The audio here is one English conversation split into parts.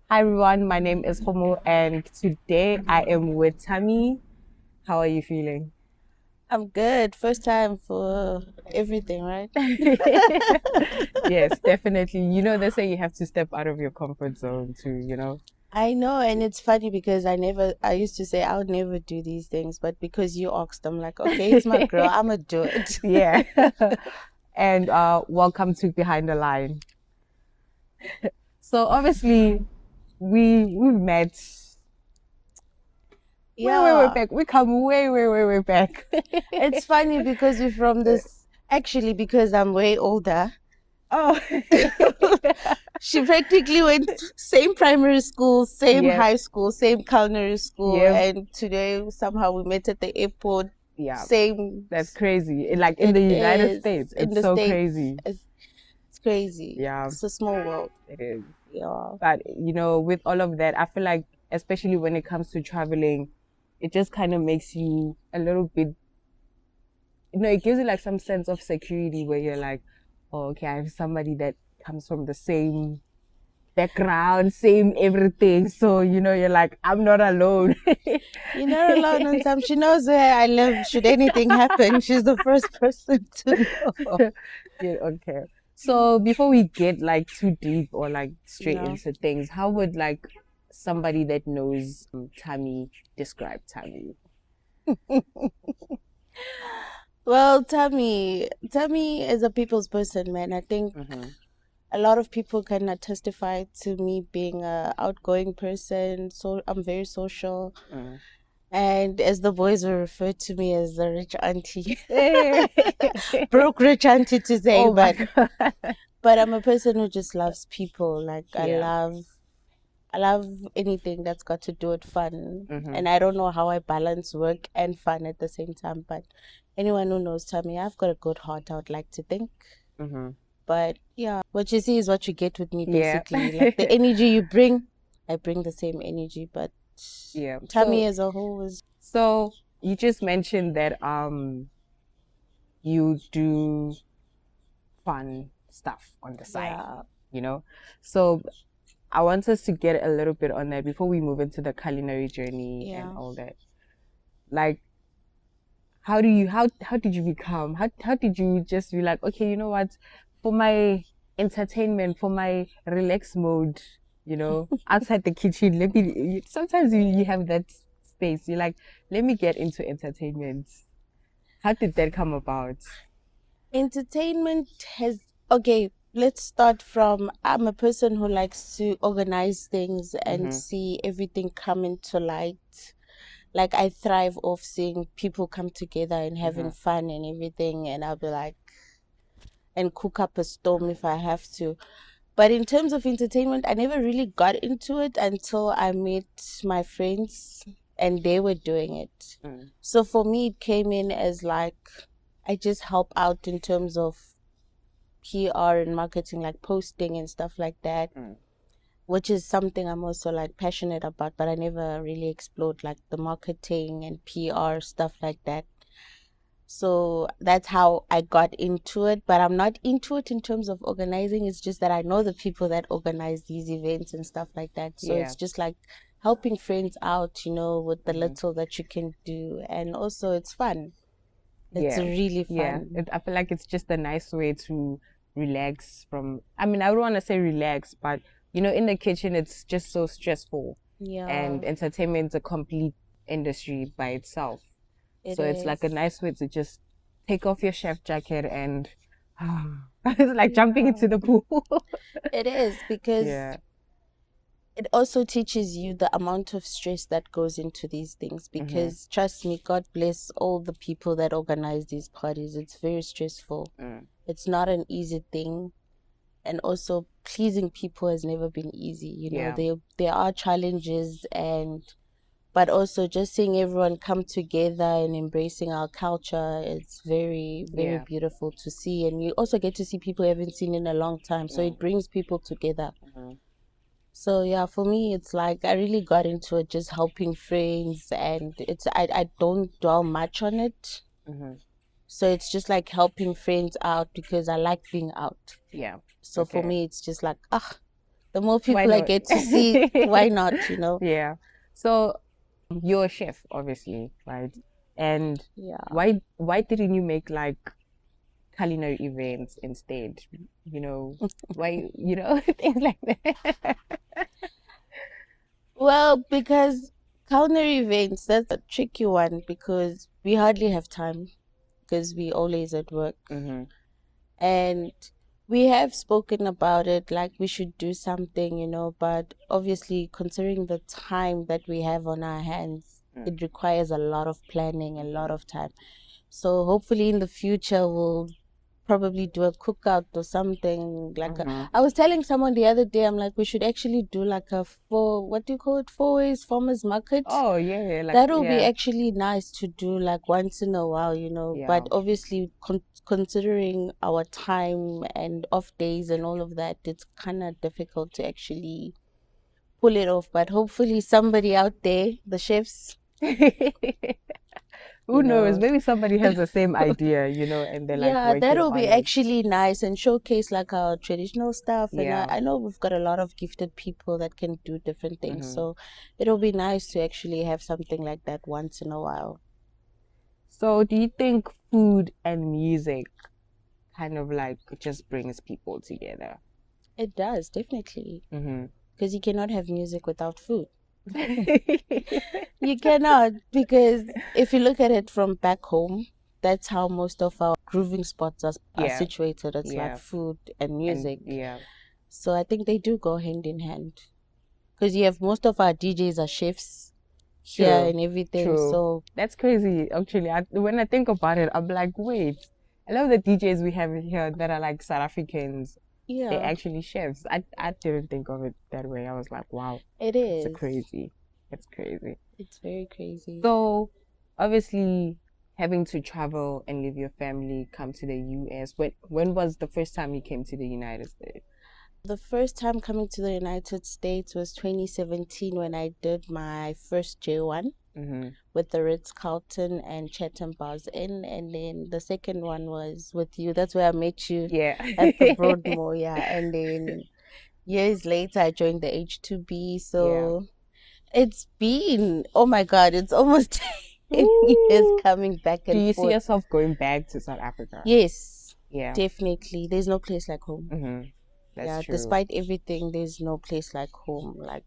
Hi everyone, my name is Homo and today I am with Thami. How are you feeling? I'm good. First time for everything, right? Yes, definitely. You know, they say you have to step out of your comfort zone to. I know, and it's funny because I used to say I would never do these things, but because you asked, I'm like, okay, it's my girl, I'm gonna do it. Yeah. And welcome to Behind the Line. So obviously we've met way Yeah, back. We come way back. it's funny because we're from this, actually, because I'm way older. Oh. She practically went same primary school, same Yep, high school, same culinary school, yep, and today somehow we met at the airport. yeah. Same, That's crazy. Like in it the United is States, in it's the so States. crazy. It's crazy. Yeah, It's a small world. it is. Yeah. But with all of that, I feel like, especially when it comes to traveling, it just kind of makes you a little bit, it gives you like some sense of security where you're like, oh, okay, I have somebody that comes from the same background, same everything. So, you're like, I'm not alone. You're not alone on time. She knows where I live. Should anything happen, she's the first person to know. Yeah, okay. So before we get like too deep or like straight Yeah. into things, how would like somebody that knows Thami describe Thami? Well, Tammy is a people's person, man. I think Mm-hmm. a lot of people can testify to me being a outgoing person. So I'm very social, Mm. and as the boys will refer to me as the rich auntie, Hey. broke rich auntie to say, Oh my but God. I'm a person who just loves people. Like Yeah. I love anything that's got to do with fun. Mm-hmm. And I don't know how I balance work and fun at the same time. But anyone who knows Tammy, I've got a good heart, I would like to think. Mm-hmm. But yeah, what you see is what you get with me, Yeah. basically. Like the energy you bring, I bring the same energy. But Yeah. Tammy as a whole is, So you just mentioned that you do fun stuff on the side, yeah, you know? So I want us to get a little bit on that before we move into the culinary journey and yeah. all that. Like, how did you become, how did you just be like, okay, you know what, for my entertainment, for my relax mode, outside the kitchen, sometimes you have that space. You're like, let me get into entertainment. How did that come about? Entertainment has, okay, let's start from I'm a person who likes to organize things and Mm-hmm. see everything come into light. Like I thrive off seeing people come together and Mm-hmm. having fun and everything, and I'll be like, and cook up a storm if I have to. But in terms of entertainment, I never really got into it until I met my friends and they were doing it. Mm. So for me, it came in as like I just help out in terms of PR and marketing, like posting and stuff like that, Mm. which is something I'm also like passionate about, but I never really explored like the marketing and PR stuff like that. So that's how I got into it, but I'm not into it in terms of organizing. It's just that I know the people that organize these events and stuff like that. So Yeah. it's just like helping friends out, with the Mm-hmm. little that you can do. And also it's fun. It's Yeah, really yeah. fun. I feel like it's just a nice way to relax from. I mean, I don't want to say relax, but in the kitchen, it's just so stressful, Yeah, and entertainment's a complete industry by itself. it So it's like a is. nice way to just take off your chef jacket and it's like jumping Yeah. into the pool. It is because Yeah. it also teaches you the amount of stress that goes into these things. Mm-hmm. Because trust me, God bless all the people that organize these parties. It's very stressful. Mm. It's not an easy thing. And also pleasing people has never been easy. Yeah. There are challenges, and but also just seeing everyone come together and embracing our culture, it's very, very Yeah. beautiful to see. And you also get to see people you haven't seen in a long time. So Mm. it brings people together. Mm-hmm. So yeah, for me, it's like I really got into it just helping friends, and I don't dwell much on it. Mm-hmm. So it's just like helping friends out because I like being out. Yeah. So for Okay. me, it's just like The more Why people I not? get to see, why not, you know? Yeah. So you're a chef, obviously, right? And Yeah. why didn't you make like culinary events instead? You know, why, things like that. Well, because culinary events, that's a tricky one because we hardly have time because we always at work. Mm-hmm. And we have spoken about it like we should do something, you know, but obviously considering the time that we have on our hands, it requires a lot of planning, a lot of time. So hopefully in the future we'll probably do a cookout or something like I was telling someone the other day, I'm like, we should actually do like a what do you call it, 4 ways farmers market. Oh yeah, like That will be yeah, actually nice to do like once in a while, you know, yeah. but obviously considering our time and off days and all of that, it's kind of difficult to actually pull it off. But hopefully somebody out there, the chefs, Who you knows? know, Maybe somebody has the same idea, and they're like yeah, working that'll be on it. actually nice and showcase like our traditional stuff. And Yeah. I know we've got a lot of gifted people that can do different things. Mhm. So it'll be nice to actually have something like that once in a while. So, do you think food and music kind of like just brings people together? It does, definitely. Mm-hmm. Because you cannot have music without food. You cannot, because if you look at it from back home, that's how most of our grooving spots are Yeah. situated. It's like Yeah. food and music. Yeah. So I think they do go hand in hand. Because you have most of our DJs are chefs here True. and everything. True. So That's crazy. Actually, when I think about it, I'm like, wait, I love the DJs we have here that are like South Africans. They're yeah, actually chefs. I didn't think of it that way. I was like, wow, it is. it's crazy. It's crazy. It's very crazy. So, obviously, having to travel and leave your family, come to the US. When was the first time you came to the United States? The first time coming to the United States was 2017 when I did my first J1 with the Ritz-Carlton and Chatham Bars Inn, and then the second one was with you. That's where I met you at the Broadmoor, yeah. And then years later, I joined the H2B. So it's been, oh my God, it's almost 10 years coming back and forth. Do you see yourself going back to South Africa? Yes, Yeah. definitely. There's no place like home. That's true. Despite everything, there's no place like home. Like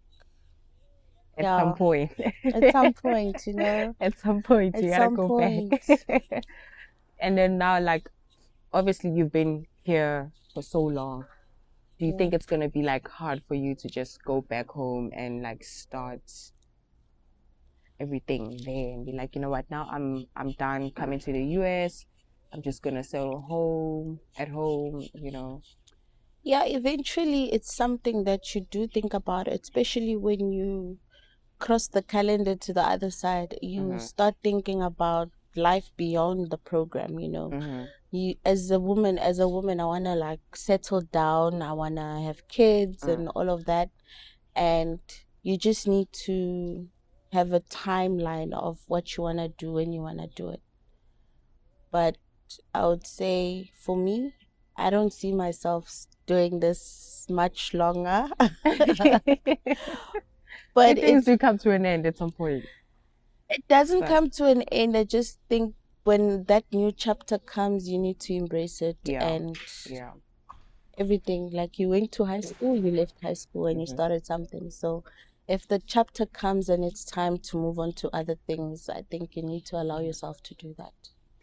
at some point. At some point, you know. At some point, you gotta go back. And then now, like, obviously, you've been here for so long. Do you think it's gonna be like hard for you to just go back home and like start everything there and be like, you know what, now I'm done coming to the US. I'm just gonna settle at home, Yeah, eventually it's something that you do think about, especially when you cross the calendar to the other side. You start thinking about life beyond the program, you know. You as a woman, I wanna like settle down, I wanna have kids and all of that. And you just need to have a timeline of what you wanna do when you wanna do it. But I would say for me, I don't see myself doing this much longer. But things do come to an end at some point. It doesn't come to an end. I just think when that new chapter comes, you need to embrace it. And everything. Like you went to high school, you left high school and you started something. So if the chapter comes and it's time to move on to other things, I think you need to allow yourself to do that.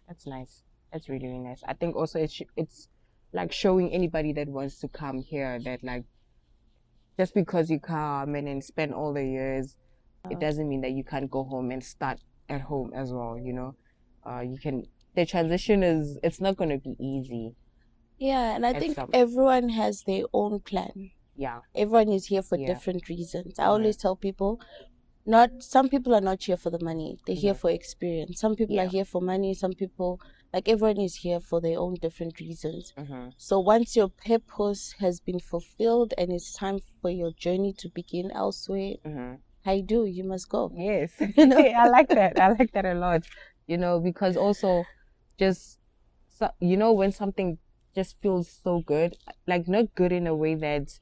That's nice. That's really, really nice. I think also it's like showing anybody that wants to come here that like just because you come and then spend all the years, it doesn't mean that you can't go home and start at home as well, you know. You can. The transition it's not going to be easy. Yeah, and I think everyone has their own plan. Yeah. Everyone is here for different reasons. I always tell people, some people are not here for the money. They're here for experience. Some people are here for money. Some people, like everyone is here for their own different reasons. So once your purpose has been fulfilled and it's time for your journey to begin elsewhere, you must go. Yes. I like that. I like that a lot. You know, because also just, when something just feels so good, like not good in a way that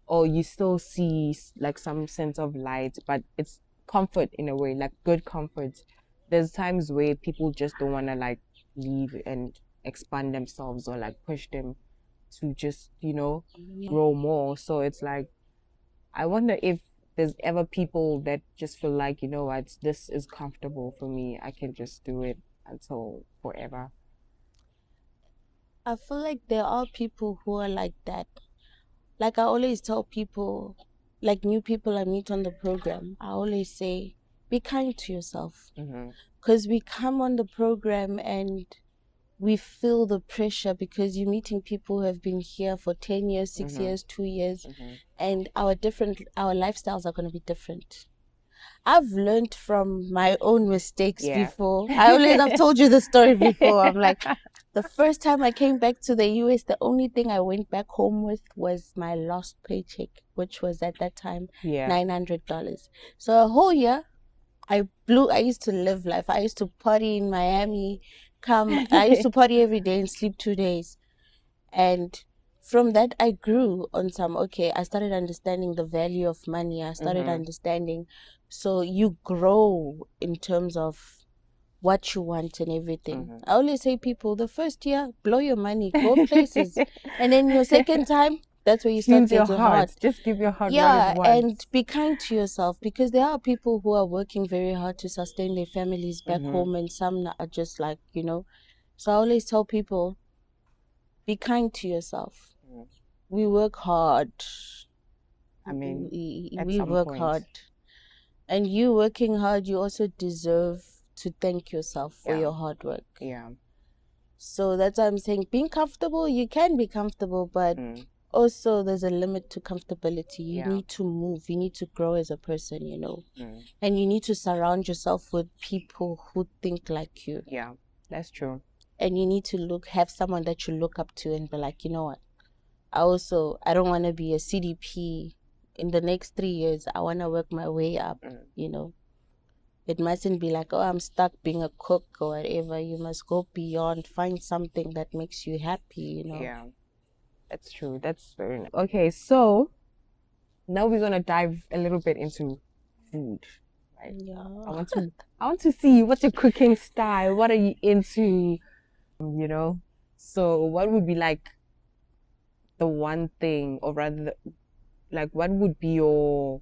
or you still see like some sense of light, but it's comfort in a way, like good comfort. There's times where people just don't want to like leave and expand themselves or like push them to just, grow more. So it's like, I wonder if there's ever people that just feel like, you know what, this is comfortable for me. I can just do it until forever. I feel like there are people who are like that. Like I always tell people, like new people I meet on the program, I always say, be kind to yourself. Because we come on the program and we feel the pressure because you're meeting people who have been here for 10 years, 6 years, 2 years, and our lifestyles are going to be different. I've learned from my own mistakes before. I've told you the story before. I'm like, the first time I came back to the US, the only thing I went back home with was my last paycheck, which was at that time $900. So a whole year, I used to live life. I used to party in Miami. I used to party every day and sleep 2 days. And from that, I grew on I started understanding the value of money. I started understanding. So you grow in terms of what you want and everything. I always say people, the first year, blow your money, go places. And then your second time, that's where you start getting your heart. Just give your heart what it wants. And be kind to yourself, because there are people who are working very hard to sustain their families back home, and some are just like, So I always tell people, be kind to yourself. We work hard. I mean, we work hard. And you working hard, you also deserve to thank yourself for your hard work. Yeah. So that's why I'm saying, being comfortable, you can be comfortable, but also there's a limit to comfortability. You need to move. You need to grow as a person, And you need to surround yourself with people who think like you. Yeah, that's true. And you need to have someone that you look up to and be like, you know what? I don't want to be a CDP. In the next 3 years, I want to work my way up, It mustn't be like, oh, I'm stuck being a cook or whatever. You must go beyond, find something that makes you happy, Yeah, that's true. That's very nice. Okay, so now we're gonna dive a little bit into food. Right? Yeah. I want to see what's your cooking style. What are you into? So what would be like the one thing, or rather, like what would be your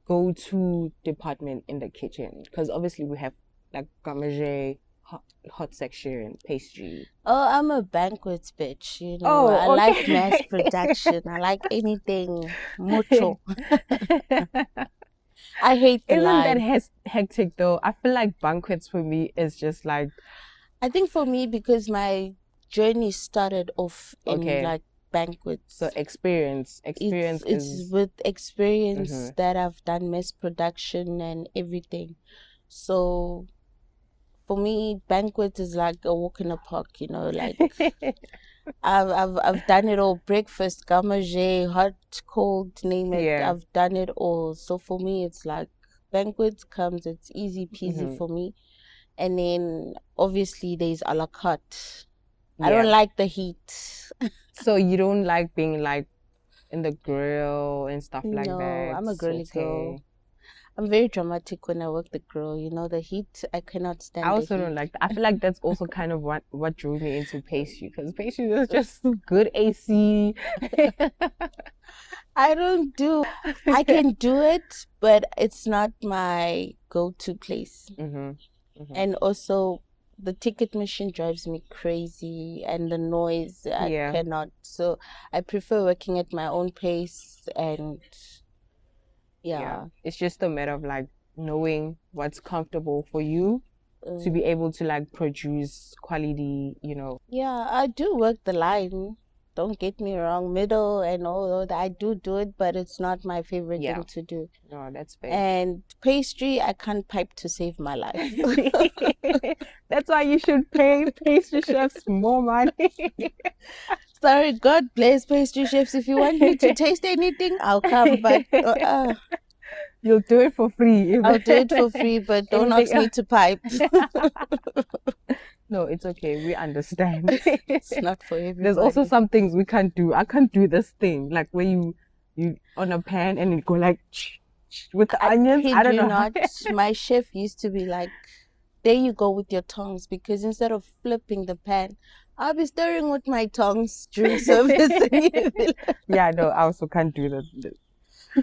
go-to department in the kitchen? Because obviously we have like garmager, hot section, pastry. Oh, I'm a banquets bitch, I like mass production. I like anything mucho. I hate the line. Isn't that hectic though? I feel like banquets for me is just like, I think for me, because my journey started off in like banquets. So experience it's with experience that I've done mass production and everything. So for me, banquets is like a walk in the park, like I've done it all: breakfast, garmager, hot, cold, name it. I've done it all. So for me, it's like banquets it's easy peasy for me. And then obviously there's a la carte. I don't like the heat. So you don't like being like in the grill and stuff like that? No, I'm a girly girl. I'm very dramatic when I work the grill. The heat, I cannot stand. I also don't like that. I feel like that's also kind of what drew me into pastry, because pastry is just good AC. I can do it, but it's not my go-to place. And also, the ticket machine drives me crazy, and the noise, I cannot. So I prefer working at my own pace, and it's just a matter of like knowing what's comfortable for you to be able to like produce quality, Yeah, I do work the line. Don't get me wrong, middle and all that. I do it, but it's not my favorite thing to do. No, that's fair. And pastry, I can't pipe to save my life. That's why you should pay pastry chefs more money. Sorry, God bless pastry chefs. If you want me to taste anything, I'll come. But you'll do it for free. I'll do it for free, but don't ask me to pipe. No, it's okay. We understand. It's not for everybody. There's also some things we can't do. I can't do this thing, like where you on a pan and it go like with the onions. I don't kid you know. not, my chef used to be like, there you go with your tongs, because instead of flipping the pan, I'll be stirring with my tongs during service. And you'll be like, Yeah, no, I also can't do that. I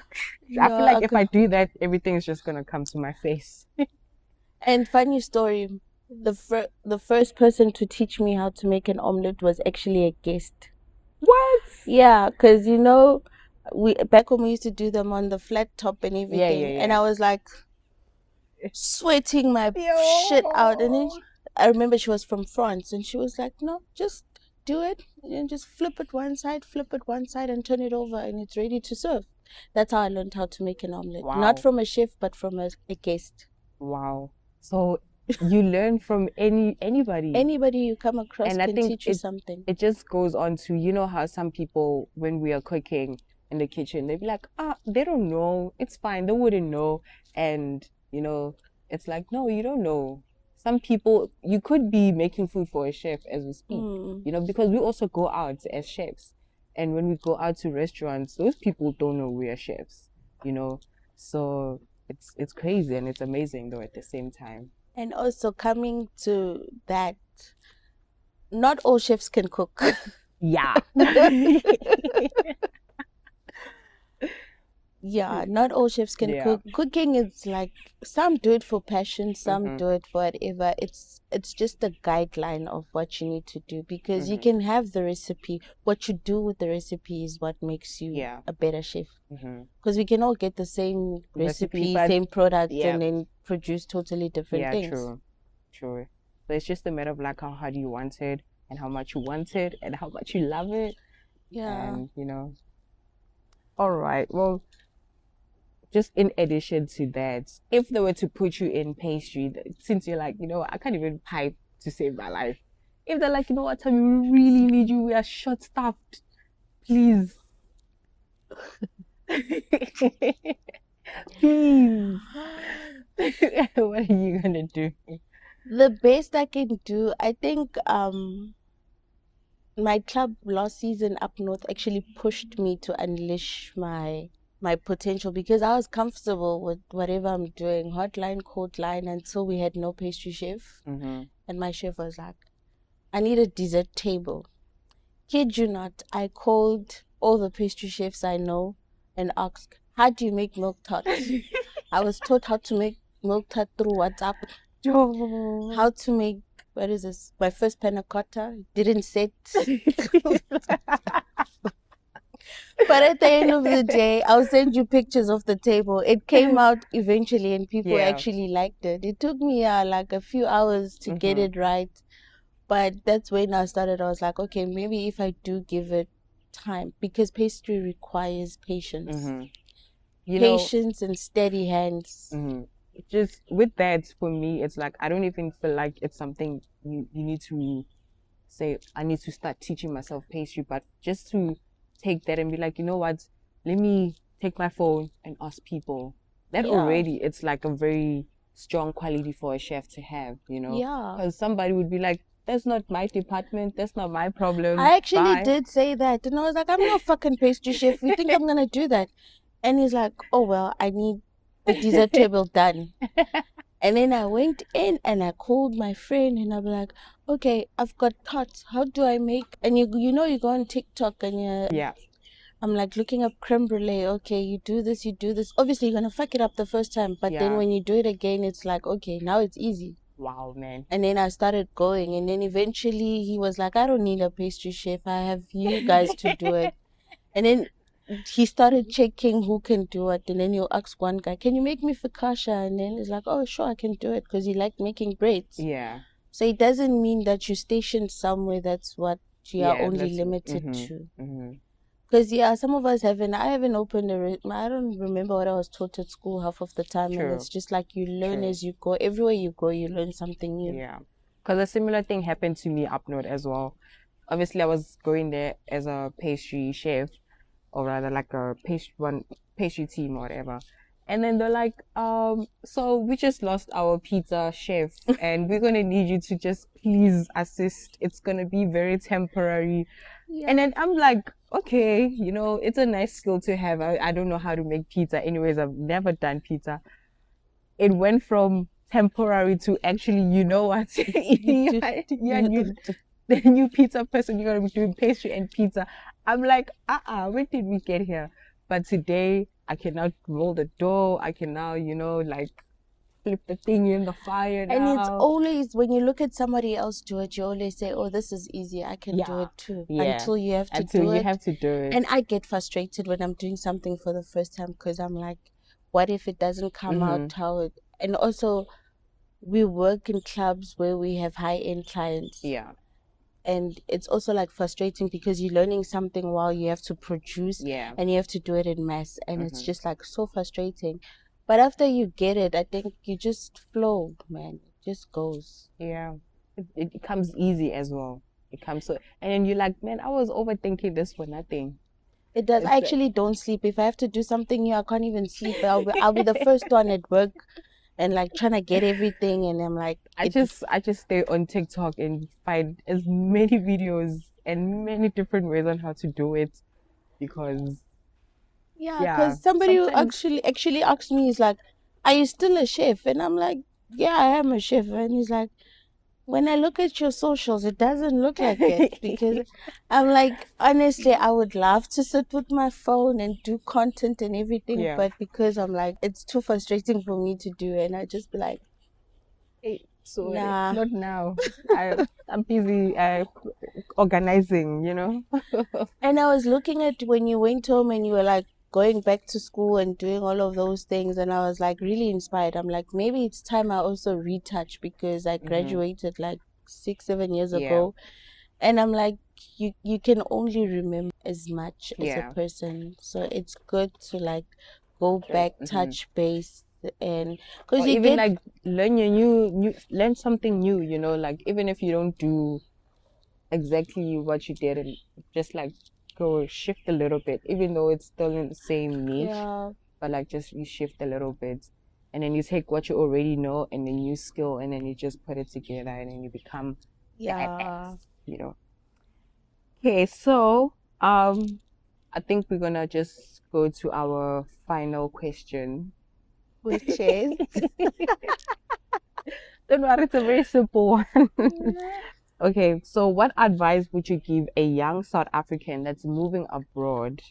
"No, feel like if I okay." do that, everything is just gonna come to my face. And funny story, the first person to teach me how to make an omelet was actually a guest. What? Yeah, because you know, we back when we used to do them on the flat top and everything, yeah. and I was like sweating my Yo. shit out. And then I remember she was from France, and she was like, "No, just do it, and then just flip it one side, and turn it over, and it's ready to serve." That's how I learned how to make an omelet. Wow. Not from a chef, but from a guest. Wow. So you learn from anybody. Anybody you come across And I can think teach you something. It just goes on to, you know how some people, when we are cooking in the kitchen, they be like, they don't know. It's fine. They wouldn't know. And, you know, it's like, no, you don't know. Some people, you could be making food for a chef as we speak, you know, because we also go out as chefs. And when we go out to restaurants, those people don't know we are chefs, you know. So it's crazy and it's amazing though at the same time. And also coming to that, not all chefs can cook. Yeah. Yeah, not all chefs can cook. Cooking is like, some do it for passion, some do it for whatever. It's just a guideline of what you need to do, because you can have the recipe. What you do with the recipe is what makes you a better chef. Because we can all get the same recipe, same product, and then produce totally different things. True. So it's just a matter of like how hard you want it, and how much you want it, and how much you love it. Yeah. And, you know. All right. Well, just in addition to that, if they were to put you in pastry, since you're like, you know, I can't even pipe to save my life. If they're like, you know what, Thami, we really need you, we are short-staffed, please. Please. What are you gonna do? The best I can do, I think, my club last season up north actually pushed me to unleash my potential, because I was comfortable with whatever I'm doing, hotline, cold line, until we had no pastry chef. And my chef was like, I need a dessert table. Kid you not, I called all the pastry chefs I know and asked, how do you make milk tart? I was taught how to make milk tart through WhatsApp. How to make, what is this? My first panna cotta didn't set. But at the end of the day, I'll send you pictures of the table. It came out eventually, and people actually liked it. It took me like a few hours to get it right. But that's when I started. I was like, okay, maybe if I do give it time, because pastry requires patience. Patience and steady hands. Just with that, for me, it's like, I don't even feel like it's something you need to say, I need to start teaching myself pastry, but just to take that and be like, you know what, let me take my phone and ask people. That already, it's like a very strong quality for a chef to have, you know? Because somebody would be like, that's not my department, that's not my problem. I actually did say that, and I was like, I'm not fucking pastry chef. You think I'm gonna do that? And he's like, oh well, I need the dessert table done. And then I went in and I called my friend, and I'm like, okay, I've got tarts. How do I make? And you know, you go on TikTok and I'm like looking up creme brulee. Okay, you do this. Obviously, you're gonna fuck it up the first time, but then when you do it again, it's like, okay, now it's easy. Wow, man. And then I started going, and then eventually he was like, I don't need a pastry chef. I have you guys to do it. And then he started checking who can do it, and then you ask one guy, can you make me focaccia? And then he's like, oh sure, I can do it, because he liked making breads. So it doesn't mean that you're stationed somewhere. That's what you are only limited to. Because some of us I haven't opened I don't remember what I was taught at school half of the time. And it's just like you learn as you go. Everywhere you go, you learn something new. Because a similar thing happened to me up north as well. Obviously, I was going there as a pastry chef, or rather like a pastry team or whatever. And then they're like, so we just lost our pizza chef and we're gonna need you to just please assist. It's gonna be very temporary. Yeah. And then I'm like, okay, you know, it's a nice skill to have. I don't know how to make pizza. Anyways, I've never done pizza. It went from temporary to actually, you know what? The new pizza person, you're gonna be doing pastry and pizza. I'm like, when did we get here? But today I can now roll the dough. I can now, you know, like flip the thing in the fire now. And it's always, when you look at somebody else do it, you always say, oh, this is easy, I can do it too. Yeah. Until you have to Until do you it. have to do it. And I get frustrated when I'm doing something for the first time because I'm like, what if it doesn't come out how it... And also, we work in clubs where we have high-end clients. Yeah. And it's also like frustrating because you're learning something while you have to produce and you have to do it in mass. And it's just like so frustrating. But after you get it, I think you just flow, man. It just goes. Yeah. It comes easy as well. It comes so... And then you're like, man, I was overthinking this for nothing. It does. I actually don't sleep. If I have to do something new, I can't even sleep. I'll be the first one at work and like trying to get everything, and I'm like, I just stay on TikTok and find as many videos and many different ways on how to do it, because because somebody who actually asked me, is like, are you still a chef? And I'm like, yeah, I am a chef. And he's like, when I look at your socials, it doesn't look like it. Because I'm like, honestly, I would love to sit with my phone and do content and everything. But because I'm like, it's too frustrating for me to do. And I just be like, hey, sorry, nah. not now. I'm busy organizing, you know. And I was looking at when you went home and you were like going back to school and doing all of those things, and I was like really inspired. I'm like, maybe it's time I also retouch, because I graduated like 6-7 years ago, and I'm like, you can only remember as much as a person, so it's good to like go back, touch base, and because you even like learn something new, you know, like even if you don't do exactly what you did, and just like go shift a little bit, even though it's still in the same niche, but like just you shift a little bit, and then you take what you already know and the new skill, and then you just put it together, and then you become the advanced, you know. Okay, so I think we're gonna just go to our final question, which is don't worry, it's a very simple one. Okay, so what advice would you give a young South African that's moving abroad,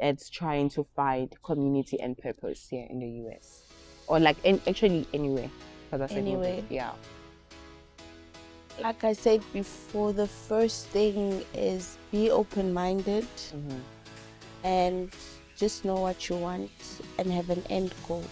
that's trying to find community and purpose here in the US? Or like actually anywhere? Anyway. Yeah. Like I said before, the first thing is be open-minded and just know what you want and have an end goal.